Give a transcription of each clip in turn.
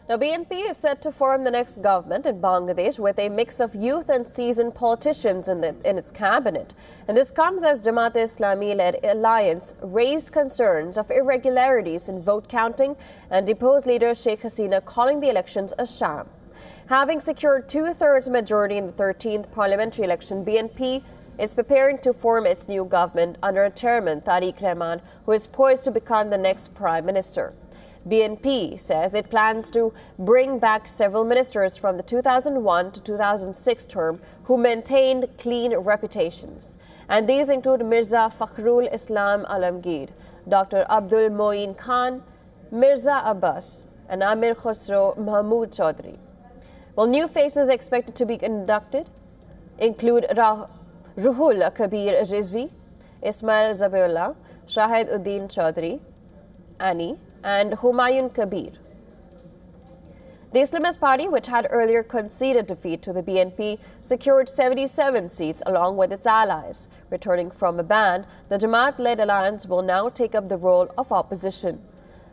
Now, BNP is set to form the next government in Bangladesh with a mix of youth and seasoned politicians in its cabinet. And this comes as Jamaat-E-Islami-led alliance raised concerns of irregularities in vote counting and deposed leader Sheikh Hasina calling the elections a sham. Having secured two-thirds majority in the 13th parliamentary election, BNP is preparing to form its new government under chairman Tariq Rahman, who is poised to become the next prime minister. BNP says it plans to bring back several ministers from the 2001 to 2006 term who maintained clean reputations. And these include Mirza Fakhrul Islam Alamgir, Dr. Abdul Moin Khan, Mirza Abbas, and Amir Khosrow Mahmood Chaudhry. Well, new faces expected to be inducted include Ruhul Kabir Rizvi, Ismail Zabiullah, Shahid Uddin Chaudhry, Ani, and Humayun Kabir. The Islamist Party, which had earlier conceded defeat to the BNP, secured 77 seats along with its allies. Returning from a ban, the Jamaat-led alliance will now take up the role of opposition.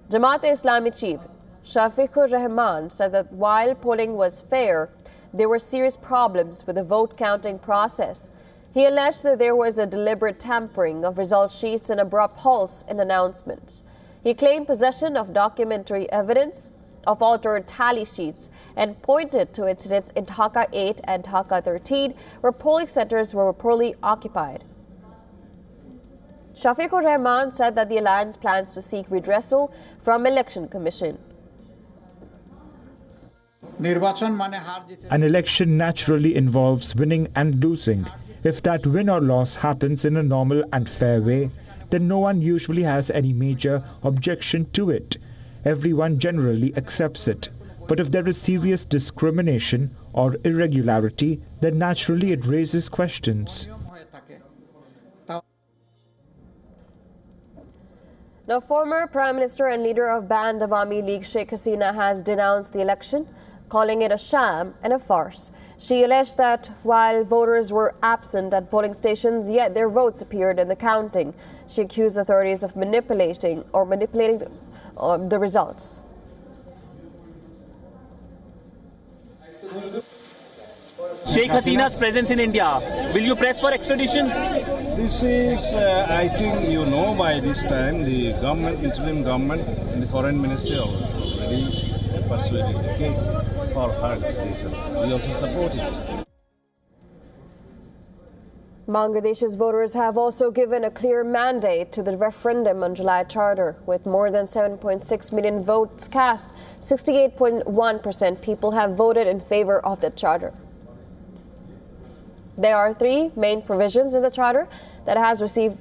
Jamaat-E-Islami chief Shafiqur Rahman said that while polling was fair, there were serious problems with the vote counting process. He alleged that there was a deliberate tampering of result sheets and abrupt halts in announcements. He claimed possession of documentary evidence of altered tally sheets and pointed to incidents in Dhaka 8 and Dhaka 13 where polling centers were poorly occupied. Shafiqur Rahman said that the alliance plans to seek redressal from Election Commission. An election naturally involves winning and losing. If that win or loss happens in a normal and fair way, then no one usually has any major objection to it. Everyone generally accepts it. But if there is serious discrimination or irregularity, then naturally it raises questions. Now, former Prime Minister and leader of banned Awami League Sheikh Hasina has denounced the election, calling it a sham and a farce. She alleged that while voters were absent at polling stations, yet their votes appeared in the counting. She accused authorities of manipulating the results. Sheikh Hasina's presence in India. Will you press for extradition? This is, I think you know by this time, the government, interim government and the foreign ministry are already pursuing the case for her extradition. We also support it. Bangladesh's voters have also given a clear mandate to the referendum on July Charter. With more than 7.6 million votes cast, 68.1% people have voted in favor of the charter. There are three main provisions in the charter that has received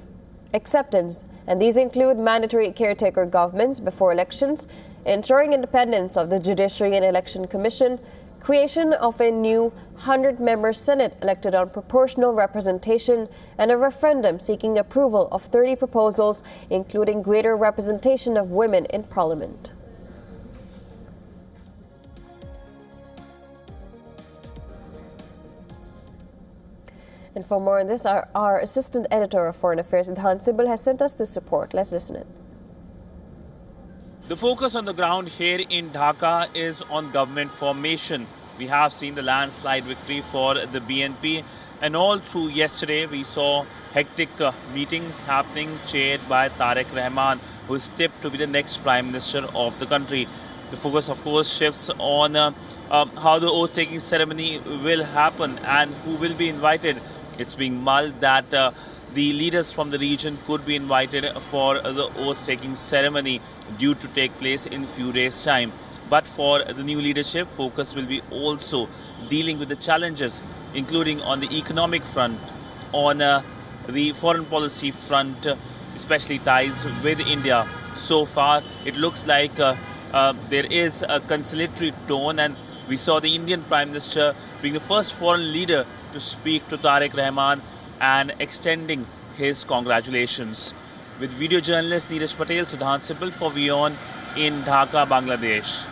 acceptance, and these include mandatory caretaker governments before elections, ensuring independence of the Judiciary and Election Commission, creation of a new 100-member Senate elected on proportional representation, and a referendum seeking approval of 30 proposals, including greater representation of women in Parliament. And for more on this, our Assistant Editor of Foreign Affairs, Idhan Sibal, has sent us this report. Let's listen in. The focus on the ground here in Dhaka is on government formation. We have seen the landslide victory for the BNP, and all through yesterday we saw hectic meetings happening chaired by Tariq Rahman, who is tipped to be the next Prime Minister of the country. The focus, of course, shifts on how the oath-taking ceremony will happen and who will be invited. It's being mulled that the leaders from the region could be invited for the oath-taking ceremony due to take place in a few days' time. But for the new leadership, focus will be also dealing with the challenges, including on the economic front, on the foreign policy front, especially ties with India. So far, it looks like there is a conciliatory tone, and we saw the Indian Prime Minister being the first foreign leader to speak to Tariq Rahman and extending his congratulations. With video journalist Neeraj Patel, Sudhan Sibal for WION in Dhaka, Bangladesh.